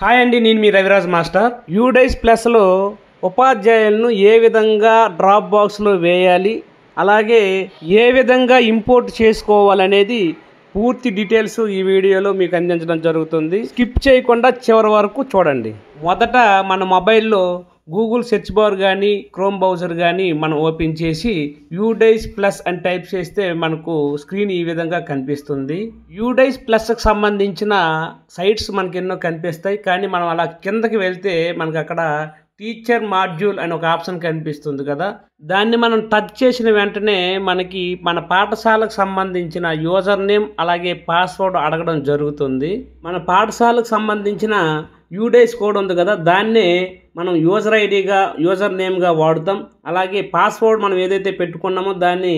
Hi అండి, నేను మీ Raviraj master. UDISE ప్లస్లో ఉపాధ్యాయులను ఏ విధంగా డ్రాప్ బాక్స్లో వేయాలి, అలాగే ఏ విధంగా ఇంపోర్ట్ చేసుకోవాలనేది పూర్తి డీటెయిల్స్ ఈ వీడియోలో మీకు అందించడం జరుగుతుంది. స్కిప్ చేయకుండా చివరి వరకు చూడండి. మొదట మన మొబైల్లో గూగుల్ సెర్చ్ బార్ కానీ క్రోమ్ బ్రౌజర్ కానీ మనం ఓపెన్ చేసి యూడైస్ ప్లస్ అని టైప్ చేస్తే మనకు స్క్రీన్ ఈ విధంగా కనిపిస్తుంది. యూడైస్ ప్లస్కి సంబంధించిన సైట్స్ మనకి ఎన్నో కనిపిస్తాయి, కానీ మనం అలా కిందకి వెళ్తే మనకు అక్కడ టీచర్ మాడ్యూల్ అని ఒక ఆప్షన్ కనిపిస్తుంది కదా, దాన్ని మనం టచ్ చేసిన వెంటనే మనకి మన పాఠశాలకు సంబంధించిన యూజర్ నేమ్ అలాగే పాస్వర్డ్ అడగడం జరుగుతుంది. మన పాఠశాలకు సంబంధించిన యూడైస్ కోడ్ ఉంది కదా, దాన్నే మనం యూజర్ ఐడిగా యూజర్ నేమ్గా వాడుతాం. అలాగే పాస్వర్డ్ మనం ఏదైతే పెట్టుకున్నామో దాన్ని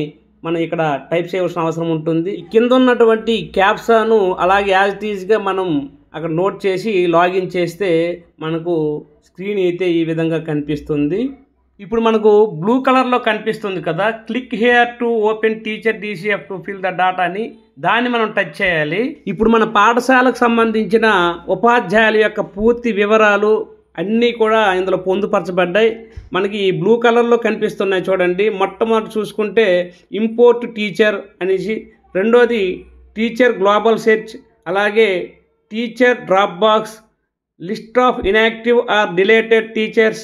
మనం ఇక్కడ టైప్ చేయవలసిన అవసరం ఉంటుంది. కింద ఉన్నటువంటి క్యాప్సాను అలాగే యాజ్ ఇట్ ఈజ్గా మనం అక్కడ నోట్ చేసి లాగిన్ చేస్తే మనకు స్క్రీన్ అయితే ఈ విధంగా కనిపిస్తుంది. ఇప్పుడు మనకు బ్లూ కలర్లో కనిపిస్తుంది కదా, click here to open teacher DCF to fill the data అని, దాన్ని మనం టచ్ చేయాలి. ఇప్పుడు మన పాఠశాలకు సంబంధించిన ఉపాధ్యాయుల యొక్క పూర్తి వివరాలు అన్నీ కూడా ఇందులో పొందుపరచబడ్డాయి. మనకి ఈ బ్లూ కలర్లో కనిపిస్తున్నాయి చూడండి. మొట్టమొదటి చూసుకుంటే ఇంపోర్ట్ టీచర్ అనేసి, రెండోది టీచర్ గ్లోబల్ సెర్చ్, అలాగే teacher drop box, list of inactive or deleted teachers,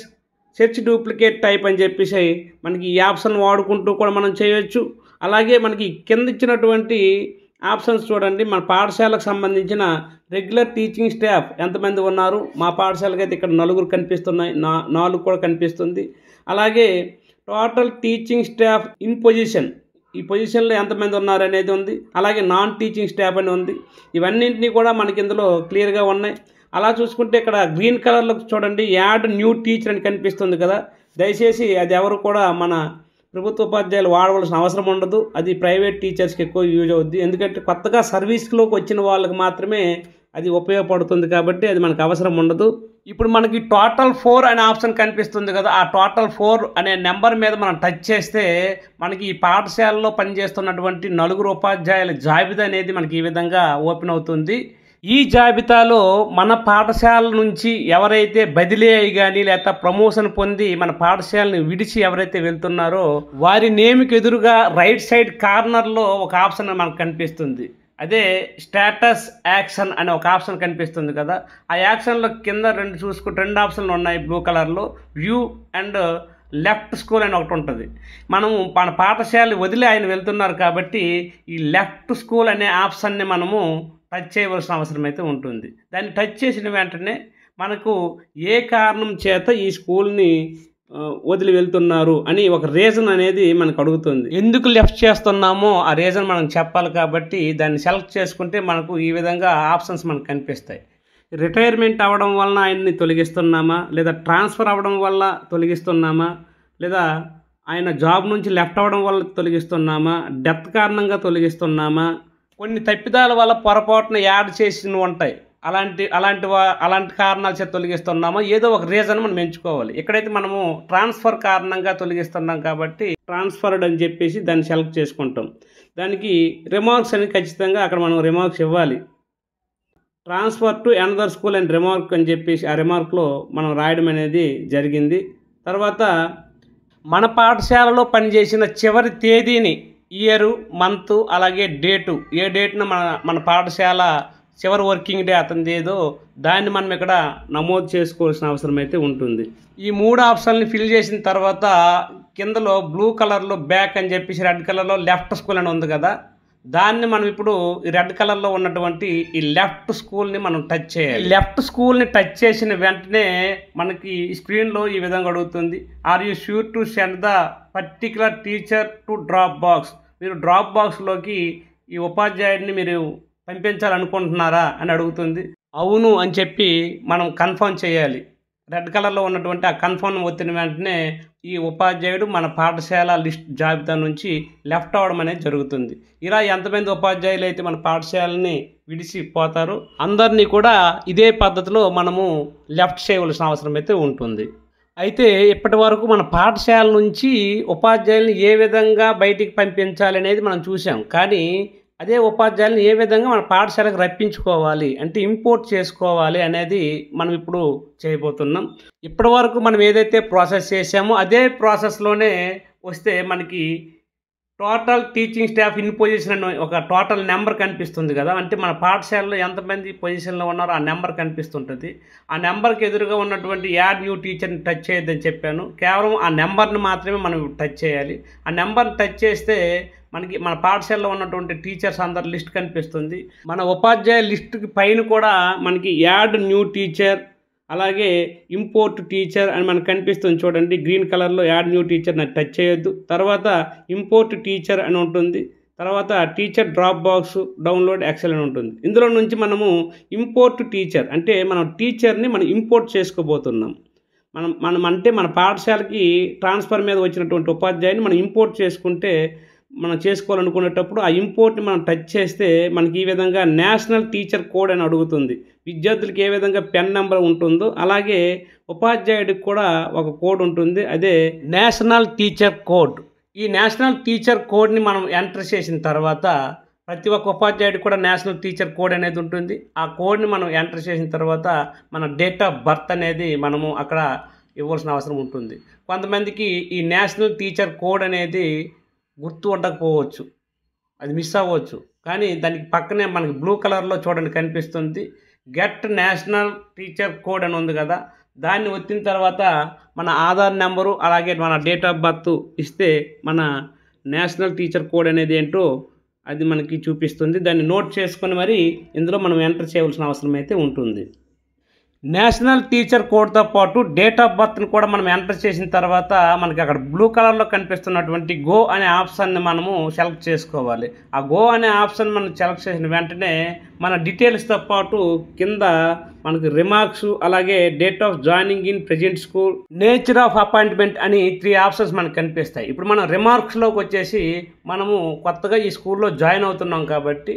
search duplicate type అని చెప్పేసి మనకి ఈ ఆప్షన్ వాడుకుంటూ కూడా మనం చేయొచ్చు. అలాగే మనకి కింద ఇచ్చినటువంటి ఆప్షన్స్ చూడండి. మన పాఠశాలకు సంబంధించిన రెగ్యులర్ టీచింగ్ స్టాఫ్ ఎంతమంది ఉన్నారు, మా పాఠశాలకు అయితే ఇక్కడ 4 కనిపిస్తున్నాయి, 4 కూడా కనిపిస్తుంది. అలాగే total teaching staff in position, ఈ పొజిషన్లో ఎంతమంది ఉన్నారు అనేది ఉంది. అలాగే నాన్ టీచింగ్ స్టాఫ్ అని ఉంది. ఇవన్నింటినీ కూడా మనకి ఇందులో క్లియర్గా ఉన్నాయి. అలా చూసుకుంటే ఇక్కడ గ్రీన్ కలర్లో చూడండి, యాడ్ న్యూ టీచర్ అని కనిపిస్తుంది కదా, దయచేసి అది ఎవరు కూడా మన ప్రభుత్వ ఉపాధ్యాయులు వాడవలసిన అవసరం ఉండదు. అది ప్రైవేట్ టీచర్స్కి ఎక్కువ యూజ్ అవుద్ది, ఎందుకంటే కొత్తగా సర్వీస్లోకి వచ్చిన వాళ్ళకి మాత్రమే అది ఉపయోగపడుతుంది, కాబట్టి అది మనకు అవసరం ఉండదు. ఇప్పుడు మనకి టోటల్ 4 అనే ఆప్షన్ కనిపిస్తుంది కదా, ఆ టోటల్ 4 అనే నెంబర్ మీద మనం టచ్ చేస్తే మనకి ఈ పాఠశాలలో పనిచేస్తున్నటువంటి 4 ఉపాధ్యాయుల జాబితా అనేది మనకి ఈ విధంగా ఓపెన్ అవుతుంది. ఈ జాబితాలో మన పాఠశాల నుంచి ఎవరైతే బదిలీ అయ్యి కానీ లేకపోతే ప్రమోషన్ పొంది మన పాఠశాలను విడిచి ఎవరైతే వెళ్తున్నారో వారి నేమ్కి ఎదురుగా రైట్ సైడ్ కార్నర్లో ఒక ఆప్షన్ మనకు కనిపిస్తుంది. అదే స్టేటస్ యాక్షన్ అనే ఒక ఆప్షన్ కనిపిస్తుంది కదా, ఆ యాక్షన్లో కింద 2 ఆప్షన్లు ఉన్నాయి బ్లూ కలర్లో, వ్యూ అండ్ లెఫ్ట్ స్కూల్ అని ఒకటి ఉంటుంది. మనము మన పాఠశాల వదిలి ఆయన వెళ్తున్నారు కాబట్టి ఈ లెఫ్ట్ స్కూల్ అనే ఆప్షన్ని మనము టచ్ చేయవలసిన అవసరం అయితే ఉంటుంది. దాన్ని టచ్ చేసిన వెంటనే మనకు ఏ కారణం చేత ఈ స్కూల్ని వదిలి వెళ్తున్నారు అని ఒక రీజన్ అనేది మనకు అడుగుతుంది. ఎందుకు లెఫ్ట్ చేస్తున్నామో ఆ రీజన్ మనం చెప్పాలి, కాబట్టి దాన్ని సెలెక్ట్ చేసుకుంటే మనకు ఈ విధంగా ఆప్షన్స్ మనకు కనిపిస్తాయి. రిటైర్మెంట్ అవ్వడం వలన ఆయన్ని తొలగిస్తున్నామా, లేదా ట్రాన్స్ఫర్ అవ్వడం వల్ల తొలగిస్తున్నామా, లేదా ఆయన జాబ్ నుంచి లెఫ్ట్ అవ్వడం వల్ల తొలగిస్తున్నామా, డెత్ కారణంగా తొలగిస్తున్నామా, కొన్ని తప్పిదాల వల్ల పొరపాటున యాడ్ చేసినవి ఉంటాయి, అలాంటి కారణాల చేత తొలగిస్తున్నామో ఏదో ఒక రీజన్ మనం ఎంచుకోవాలి. ఇక్కడైతే మనము ట్రాన్స్ఫర్ కారణంగా తొలగిస్తున్నాం కాబట్టి ట్రాన్స్ఫర్డ్ అని చెప్పేసి దాన్ని సెలెక్ట్ చేసుకుంటాం. దానికి రిమార్క్స్ అని ఖచ్చితంగా అక్కడ మనం రిమార్క్స్ ఇవ్వాలి. Transfer to another school and remark అని చెప్పేసి ఆ రిమార్క్లో మనం రాయడం అనేది జరిగింది. తర్వాత మన పాఠశాలలో పనిచేసిన చివరి తేదీని, ఇయరు, మంత్, అలాగే డేటు, ఏ డేట్న మన పాఠశాల చివరి వర్కింగ్ డే అతనిది ఏదో దాన్ని మనం ఇక్కడ నమోదు చేసుకోవాల్సిన అవసరం అయితే ఉంటుంది. ఈ 3 ఆప్షన్లు ఫిల్ చేసిన తర్వాత కిందలో బ్లూ కలర్లో బ్యాక్ అని చెప్పేసి రెడ్ కలర్లో లెఫ్ట్ స్కూల్ అని ఉంది కదా, దాన్ని మనం ఇప్పుడు ఈ రెడ్ కలర్లో ఉన్నటువంటి ఈ లెఫ్ట్ స్కూల్ని మనం టచ్ చేయాలి. లెఫ్ట్ స్కూల్ని టచ్ చేసిన వెంటనే మనకి స్క్రీన్లో ఈ విధంగా అడుగుతుంది, are you sure to send the particular teacher to drop box, మీరు డ్రాప్ బాక్స్లోకి ఈ ఉపాధ్యాయుడిని మీరు పంపించాలనుకుంటున్నారా అని అడుగుతుంది. అవును అని చెప్పి మనం కన్ఫర్మ్ చేయాలి. రెడ్ కలర్లో ఉన్నటువంటి ఆ కన్ఫర్మ్ ఒత్తిన వెంటనే ఈ ఉపాధ్యాయుడు మన పాఠశాల లిస్ట్ జాబితా నుంచి లెఫ్ట్ అవ్వడం అనేది జరుగుతుంది. ఇలా ఎంతమంది ఉపాధ్యాయులు అయితే మన పాఠశాలని విడిచిపోతారో అందరినీ కూడా ఇదే పద్ధతిలో మనము లెఫ్ట్ చేయవలసిన అవసరం అయితే ఉంటుంది. అయితే ఇప్పటి వరకు మన పాఠశాల నుంచి ఉపాధ్యాయులను ఏ విధంగా బయటికి పంపించాలి అనేది మనం చూసాం, కానీ అదే ఉపాధ్యాయులను ఏ విధంగా మన పాఠశాలకు రప్పించుకోవాలి అంటే ఇంపోర్ట్ చేసుకోవాలి అనేది మనం ఇప్పుడు చేయబోతున్నాం. ఇప్పటి వరకు మనం ఏదైతే ప్రాసెస్ చేసామో అదే ప్రాసెస్లోనే వస్తే మనకి total teaching staff in position అని ఒక టోటల్ నెంబర్ కనిపిస్తుంది కదా. అంటే మన పాఠశాలలో ఎంతమంది పొజిషన్లో ఉన్నారో ఆ నెంబర్ కనిపిస్తుంటుంది. ఆ నెంబర్కి ఎదురుగా ఉన్నటువంటి యాడ్ న్యూ టీచర్ని టచ్ చేయొద్దని చెప్పాను. కేవలం ఆ నెంబర్ని మాత్రమే మనం టచ్ చేయాలి. ఆ నెంబర్ని టచ్ చేస్తే మనకి మన పాఠశాలలో ఉన్నటువంటి టీచర్స్ అందరి లిస్ట్ కనిపిస్తుంది. మన ఉపాధ్యాయ లిస్టుకి పైన కూడా మనకి యాడ్ న్యూ టీచర్ అలాగే ఇంపోర్ట్ టీచర్ అని మనకు కనిపిస్తుంది చూడండి. గ్రీన్ కలర్లో యాడ్ న్యూ టీచర్ నాకు టచ్ చేయొద్దు. తర్వాత ఇంపోర్ట్ టీచర్ అని ఉంటుంది. తర్వాత teacher drop box download excel అని ఉంటుంది. ఇందులో నుంచి మనము ఇంపోర్ట్ టీచర్ అంటే మనం టీచర్ని మనం ఇంపోర్ట్ చేసుకోబోతున్నాం. అంటే మన పాఠశాలకి ట్రాన్స్ఫర్ మీద వచ్చినటువంటి ఉపాధ్యాయుని మనం ఇంపోర్ట్ చేసుకుంటే మనం చేసుకోవాలనుకునేటప్పుడు ఆ ఇంపోర్ట్ని మనం టచ్ చేస్తే మనకి ఈ విధంగా నేషనల్ టీచర్ కోడ్ అని అడుగుతుంది. విద్యార్థులకి ఏ విధంగా పెన్ నెంబర్ ఉంటుందో అలాగే ఉపాధ్యాయుడికి కూడా ఒక కోడ్ ఉంటుంది. అదే నేషనల్ టీచర్ కోడ్. ఈ నేషనల్ టీచర్ కోడ్ని మనం ఎంటర్ చేసిన తర్వాత ప్రతి ఒక్క ఉపాధ్యాయుడికి కూడా నేషనల్ టీచర్ కోడ్ అనేది ఉంటుంది. ఆ కోడ్ని మనం ఎంటర్ చేసిన తర్వాత మన డేట్ ఆఫ్ బర్త్ అనేది మనము అక్కడ ఇవ్వాల్సిన అవసరం ఉంటుంది. కొంతమందికి ఈ నేషనల్ టీచర్ కోడ్ అనేది గుర్తు ఉండకపోవచ్చు, అది మిస్ అవ్వచ్చు. కానీ దానికి పక్కనే మనకి బ్లూ కలర్లో చూడండి కనిపిస్తుంది గెట్ నేషనల్ టీచర్ కోడ్ అని ఉంది కదా. దాన్ని వచ్చిన తర్వాత మన ఆధార్ నెంబరు అలాగే మన డేట్ ఆఫ్ బర్త్ ఇస్తే మన నేషనల్ టీచర్ కోడ్ అనేది ఏంటో అది మనకి చూపిస్తుంది. దాన్ని నోట్ చేసుకొని మరి ఇందులో మనం ఎంటర్ చేయవలసిన అవసరం అయితే ఉంటుంది. నేషనల్ టీచర్ కోడ్తో పాటు డేట్ ఆఫ్ బర్త్ని కూడా మనం ఎంటర్ చేసిన తర్వాత మనకి అక్కడ బ్లూ కలర్లో కనిపిస్తున్నటువంటి గో అనే ఆప్షన్ని మనము సెలెక్ట్ చేసుకోవాలి. ఆ గో అనే ఆప్షన్ మనం సెలెక్ట్ చేసిన వెంటనే మన డీటెయిల్స్తో పాటు కింద మనకి రిమార్క్స్ అలాగే date of joining in present school nature of appointment అని 3 ఆప్షన్స్ మనకు కనిపిస్తాయి. ఇప్పుడు మనం రిమార్క్స్లోకి వచ్చేసి మనము కొత్తగా ఈ స్కూల్లో జాయిన్ అవుతున్నాం కాబట్టి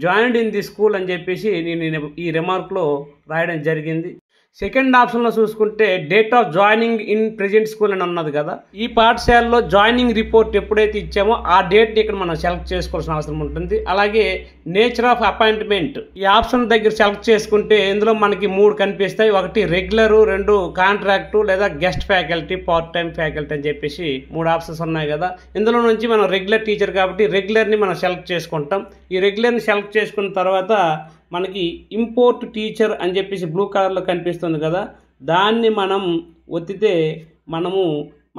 జాయిన్డ్ ఇన్ ది స్కూల్ అని చెప్పేసి నేను ఈ రిమార్క్లో రాయడం జరిగింది. సెకండ్ ఆప్షన్లో చూసుకుంటే date of joining in present school అని ఉన్నది కదా. ఈ పాఠశాలలో జాయినింగ్ రిపోర్ట్ ఎప్పుడైతే ఇచ్చామో ఆ డేట్ని ఇక్కడ మనం సెలెక్ట్ చేసుకోవాల్సిన అవసరం ఉంటుంది. అలాగే నేచర్ ఆఫ్ అపాయింట్మెంట్ ఈ ఆప్షన్ దగ్గర సెలెక్ట్ చేసుకుంటే ఇందులో మనకి 3 కనిపిస్తాయి. ఒకటి రెగ్యులరు, 2 కాంట్రాక్టు లేదా guest faculty, part time faculty అని చెప్పేసి 3 ఆప్షన్స్ ఉన్నాయి కదా. ఇందులో నుంచి మనం రెగ్యులర్ టీచర్ కాబట్టి రెగ్యులర్ని మనం సెలెక్ట్ చేసుకుంటాం. ఈ రెగ్యులర్ని సెలెక్ట్ చేసుకున్న తర్వాత మనకి ఇంపోర్ట్ టీచర్ అని చెప్పేసి బ్లూ కలర్లో కనిపిస్తుంది కదా. దాన్ని మనం ఒత్తితే మనము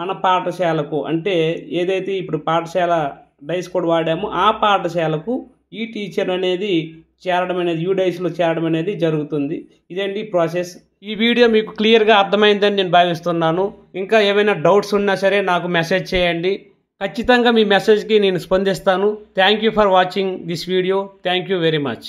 మన పాఠశాలకు అంటే ఏదైతే ఇప్పుడు పాఠశాల డైస్ కోడ్ వాడామో ఆ పాఠశాలకు ఈ టీచర్ అనేది చేరడం అనేది యూడైస్లో చేరడం అనేది జరుగుతుంది. ఇదండి ప్రాసెస్. ఈ వీడియో మీకు క్లియర్గా అర్థమైందని నేను భావిస్తున్నాను. ఇంకా ఏమైనా డౌట్స్ ఉన్నా సరే నాకు మెసేజ్ చేయండి. ఖచ్చితంగా మీ మెసేజ్కి నేను స్పందిస్తాను. Thank you for watching this video. Thank you very much.